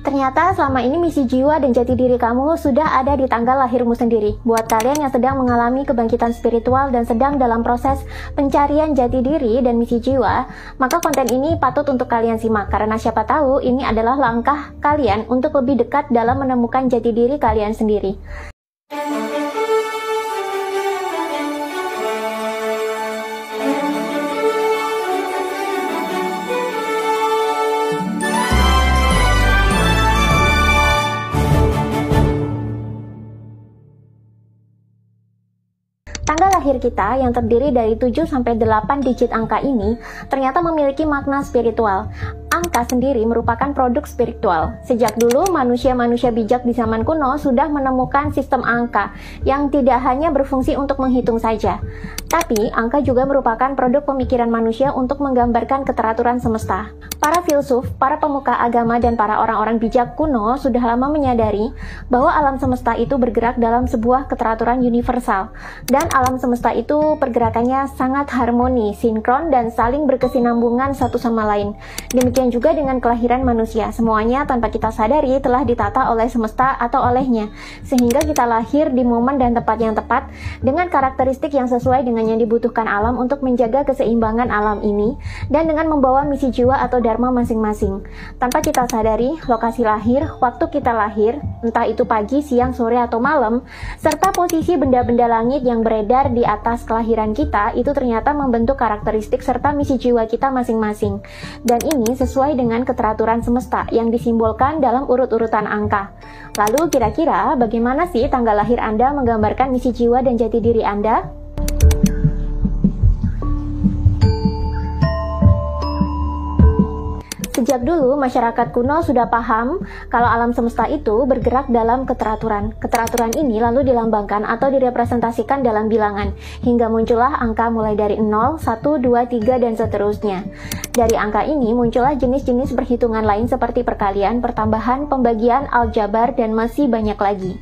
Ternyata selama ini misi jiwa dan jati diri kamu sudah ada di tanggal lahirmu sendiri. Buat kalian yang sedang mengalami kebangkitan spiritual dan sedang dalam proses pencarian jati diri dan misi jiwa, maka konten ini patut untuk kalian simak karena siapa tahu ini adalah langkah kalian untuk lebih dekat dalam menemukan jati diri kalian sendiri. Tanggal lahir kita yang terdiri dari 7-8 digit angka ini ternyata memiliki makna spiritual. Angka sendiri merupakan produk spiritual. Sejak dulu manusia-manusia bijak di zaman kuno sudah menemukan sistem angka yang tidak hanya berfungsi untuk menghitung saja. Tapi angka juga merupakan produk pemikiran manusia untuk menggambarkan keteraturan semesta. Para filsuf, para pemuka agama dan para orang-orang bijak kuno sudah lama menyadari bahwa alam semesta itu bergerak dalam sebuah keteraturan universal. Dan alam semesta itu pergerakannya sangat harmoni, sinkron, dan saling berkesinambungan satu sama lain. Demikian juga dengan kelahiran manusia, semuanya tanpa kita sadari telah ditata oleh semesta atau olehnya, sehingga kita lahir di momen dan tempat yang tepat dengan karakteristik yang sesuai dengan yang dibutuhkan alam untuk menjaga keseimbangan alam ini, dan dengan membawa misi jiwa atau dharma masing-masing. Tanpa kita sadari, lokasi lahir, waktu kita lahir, entah itu pagi, siang, sore, atau malam, serta posisi benda-benda langit yang beredar di atas kelahiran kita, itu ternyata membentuk karakteristik serta misi jiwa kita masing-masing. Dan ini sesuai dengan keteraturan semesta yang disimbolkan dalam urut-urutan angka. Lalu kira-kira bagaimana sih tanggal lahir Anda menggambarkan misi jiwa dan jati diri Anda? Sejak dulu, masyarakat kuno sudah paham kalau alam semesta itu bergerak dalam keteraturan. Keteraturan ini lalu dilambangkan atau direpresentasikan dalam bilangan, hingga muncullah angka mulai dari 0, 1, 2, 3, dan seterusnya. Dari angka ini muncullah jenis-jenis perhitungan lain seperti perkalian, pertambahan, pembagian, aljabar, dan masih banyak lagi.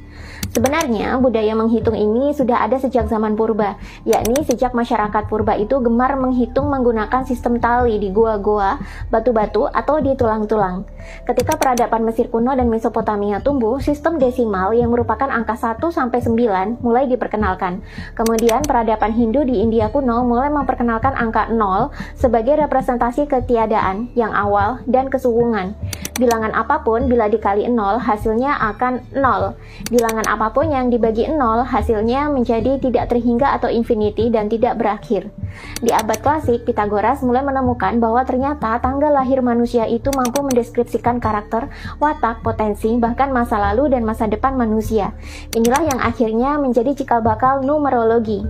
Sebenarnya, budaya menghitung ini sudah ada sejak zaman purba, yakni sejak masyarakat purba itu gemar menghitung menggunakan sistem tali di goa-goa, batu-batu, atau di tulang-tulang. Ketika peradaban Mesir kuno dan Mesopotamia tumbuh, sistem desimal yang merupakan angka 1-9 mulai diperkenalkan. Kemudian, peradaban Hindu di India kuno mulai memperkenalkan angka 0 sebagai representasi ketiadaan yang awal dan kesuwungan. Bilangan apapun bila dikali 0 hasilnya akan 0. Bilangan apapun yang dibagi 0 hasilnya menjadi tidak terhingga atau infinity dan tidak berakhir. Di abad klasik, Pythagoras mulai menemukan bahwa ternyata tanggal lahir manusia itu mampu mendeskripsikan karakter, watak, potensi, bahkan masa lalu dan masa depan manusia. Inilah yang akhirnya menjadi cikal bakal numerologi.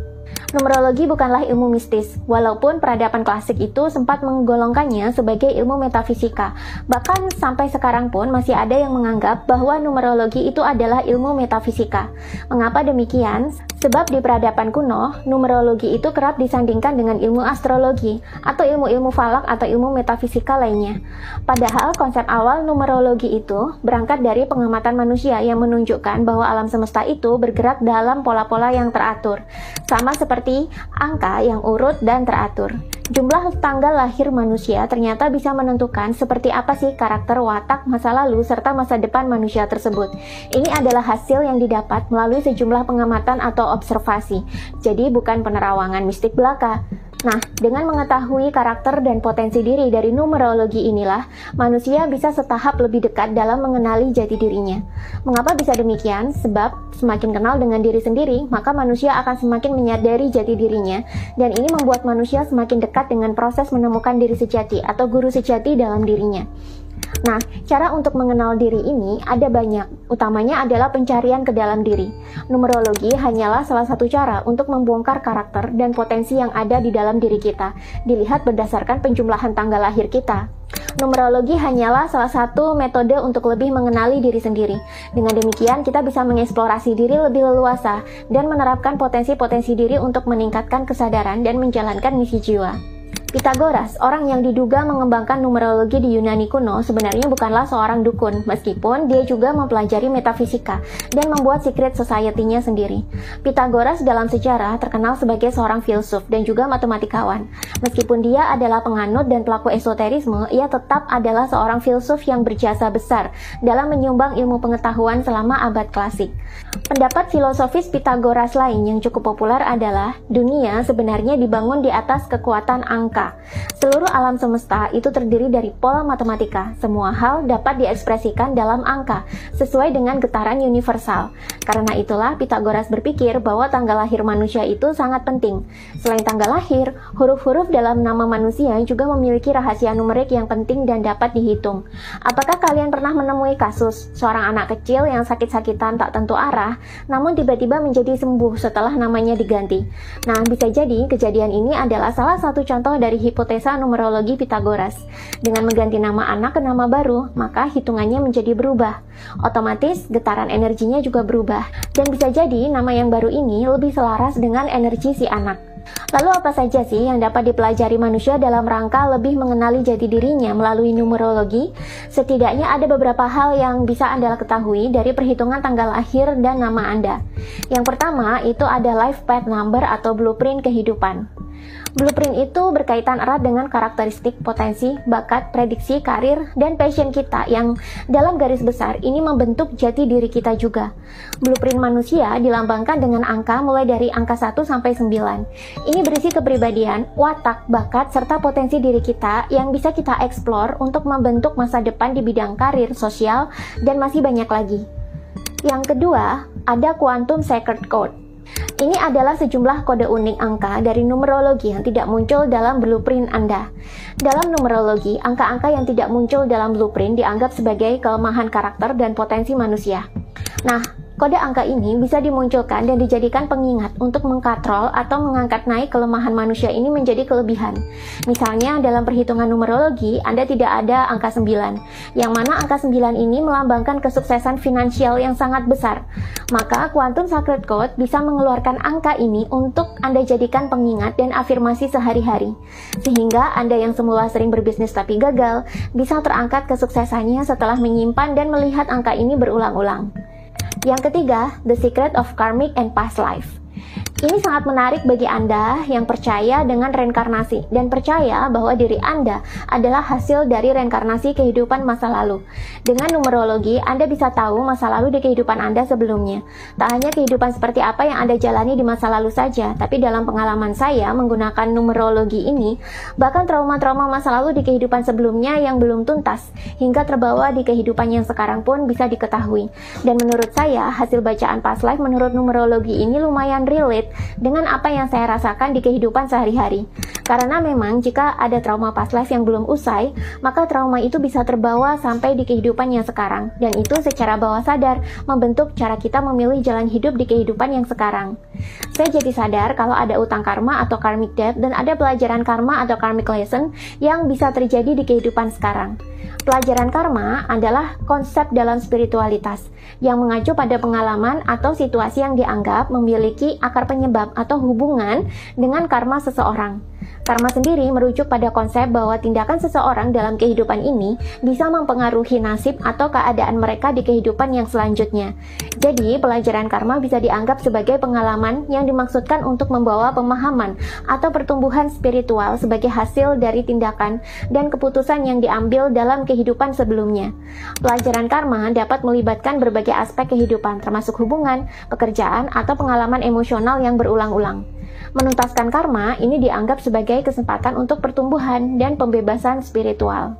Numerologi bukanlah ilmu mistis, walaupun peradaban klasik itu sempat menggolongkannya sebagai ilmu metafisika. Bahkan sampai sekarang pun masih ada yang menganggap bahwa numerologi itu adalah ilmu metafisika. Mengapa demikian? Sebab di peradaban kuno, numerologi itu kerap disandingkan dengan ilmu astrologi, atau ilmu-ilmu falak atau ilmu metafisika lainnya. Padahal konsep awal numerologi itu berangkat dari pengamatan manusia yang menunjukkan bahwa alam semesta itu bergerak dalam pola-pola yang teratur, sama seperti angka yang urut dan teratur. Jumlah tanggal lahir manusia ternyata bisa menentukan seperti apa sih karakter, watak, masa lalu, serta masa depan manusia tersebut. Ini adalah hasil yang didapat melalui sejumlah pengamatan atau observasi, jadi bukan penerawangan mistik belaka. Nah, dengan mengetahui karakter dan potensi diri dari numerologi inilah, manusia bisa setahap lebih dekat dalam mengenali jati dirinya. Mengapa bisa demikian? Sebab semakin kenal dengan diri sendiri, maka manusia akan semakin menyadari jati dirinya, dan ini membuat manusia semakin dekat dengan proses menemukan diri sejati atau guru sejati dalam dirinya. Nah, cara untuk mengenal diri ini ada banyak, utamanya adalah pencarian ke dalam diri. Numerologi hanyalah salah satu cara untuk membongkar karakter dan potensi yang ada di dalam diri kita, dilihat berdasarkan penjumlahan tanggal lahir kita. Numerologi hanyalah salah satu metode untuk lebih mengenali diri sendiri. Dengan demikian, kita bisa mengeksplorasi diri lebih leluasa dan menerapkan potensi-potensi diri untuk meningkatkan kesadaran dan menjalankan misi jiwa. Pitagoras, orang yang diduga mengembangkan numerologi di Yunani kuno, sebenarnya bukanlah seorang dukun, meskipun dia juga mempelajari metafisika dan membuat secret society-nya sendiri. Pitagoras dalam sejarah terkenal sebagai seorang filsuf dan juga matematikawan. Meskipun dia adalah penganut dan pelaku esoterisme, ia tetap adalah seorang filsuf yang berjasa besar dalam menyumbang ilmu pengetahuan selama abad klasik. Pendapat filosofis Pitagoras lain yang cukup populer adalah dunia sebenarnya dibangun di atas kekuatan angka. Seluruh alam semesta itu terdiri dari pola matematika. Semua hal dapat diekspresikan dalam angka, sesuai dengan getaran universal. Karena itulah Pitagoras berpikir bahwa tanggal lahir manusia itu sangat penting. Selain tanggal lahir, huruf-huruf dalam nama manusia juga memiliki rahasia numerik yang penting dan dapat dihitung. Apakah kalian pernah menemui kasus seorang anak kecil yang sakit-sakitan tak tentu arah, namun tiba-tiba menjadi sembuh setelah namanya diganti? Nah, bisa jadi kejadian ini adalah salah satu contoh dari hipotesa numerologi Pitagoras. Dengan mengganti nama anak ke nama baru, maka hitungannya menjadi berubah. Otomatis getaran energinya juga berubah. Dan bisa jadi nama yang baru ini lebih selaras dengan energi si anak. Lalu apa saja sih yang dapat dipelajari manusia dalam rangka lebih mengenali jati dirinya melalui numerologi? Setidaknya ada beberapa hal yang bisa Anda ketahui dari perhitungan tanggal lahir dan nama Anda. Yang pertama itu ada life path number atau blueprint kehidupan. Blueprint itu berkaitan erat dengan karakteristik, potensi, bakat, prediksi, karir, dan passion kita yang dalam garis besar ini membentuk jati diri kita juga. Blueprint manusia dilambangkan dengan angka mulai dari angka 1 sampai 9. Ini berisi kepribadian, watak, bakat, serta potensi diri kita yang bisa kita eksplor untuk membentuk masa depan di bidang karir, sosial, dan masih banyak lagi. Yang kedua, ada Quantum Secret Code. Ini adalah sejumlah kode unik angka dari numerologi yang tidak muncul dalam blueprint Anda. Dalam numerologi, angka-angka yang tidak muncul dalam blueprint dianggap sebagai kelemahan karakter dan potensi manusia. Nah, kode angka ini bisa dimunculkan dan dijadikan pengingat untuk mengkatrol atau mengangkat naik kelemahan manusia ini menjadi kelebihan. Misalnya dalam perhitungan numerologi, Anda tidak ada angka 9, yang mana angka 9 ini melambangkan kesuksesan finansial yang sangat besar. Maka Quantum Secret Code bisa mengeluarkan angka ini untuk Anda jadikan pengingat dan afirmasi sehari-hari. Sehingga Anda yang semula sering berbisnis tapi gagal, bisa terangkat kesuksesannya setelah menyimpan dan melihat angka ini berulang-ulang. Yang ketiga, The Secret of Karmic and Past Life. Ini sangat menarik bagi Anda yang percaya dengan reinkarnasi dan percaya bahwa diri Anda adalah hasil dari reinkarnasi kehidupan masa lalu. Dengan numerologi, Anda bisa tahu masa lalu di kehidupan Anda sebelumnya. Tak hanya kehidupan seperti apa yang Anda jalani di masa lalu saja, tapi dalam pengalaman saya menggunakan numerologi ini, bahkan trauma-trauma masa lalu di kehidupan sebelumnya yang belum tuntas, hingga terbawa di kehidupan yang sekarang pun bisa diketahui. Dan menurut saya, hasil bacaan past life menurut numerologi ini lumayan relate dengan apa yang saya rasakan di kehidupan sehari-hari. Karena memang jika ada trauma past life yang belum usai, maka trauma itu bisa terbawa sampai di kehidupan yang sekarang, dan itu secara bawah sadar membentuk cara kita memilih jalan hidup di kehidupan yang sekarang. Saya jadi sadar kalau ada utang karma atau karmic debt dan ada pelajaran karma atau karmic lesson yang bisa terjadi di kehidupan sekarang. Pelajaran karma adalah konsep dalam spiritualitas yang mengacu pada pengalaman atau situasi yang dianggap memiliki akar penyebab atau hubungan dengan karma seseorang. Karma sendiri merujuk pada konsep bahwa tindakan seseorang dalam kehidupan ini bisa mempengaruhi nasib atau keadaan mereka di kehidupan yang selanjutnya. Jadi, pelajaran karma bisa dianggap sebagai pengalaman yang dimaksudkan untuk membawa pemahaman atau pertumbuhan spiritual sebagai hasil dari tindakan dan keputusan yang diambil dalam kehidupan sebelumnya. Pelajaran karma dapat melibatkan berbagai aspek kehidupan, termasuk hubungan, pekerjaan, atau pengalaman emosional yang berulang-ulang. Menuntaskan karma ini dianggap sebagai kesempatan untuk pertumbuhan dan pembebasan spiritual.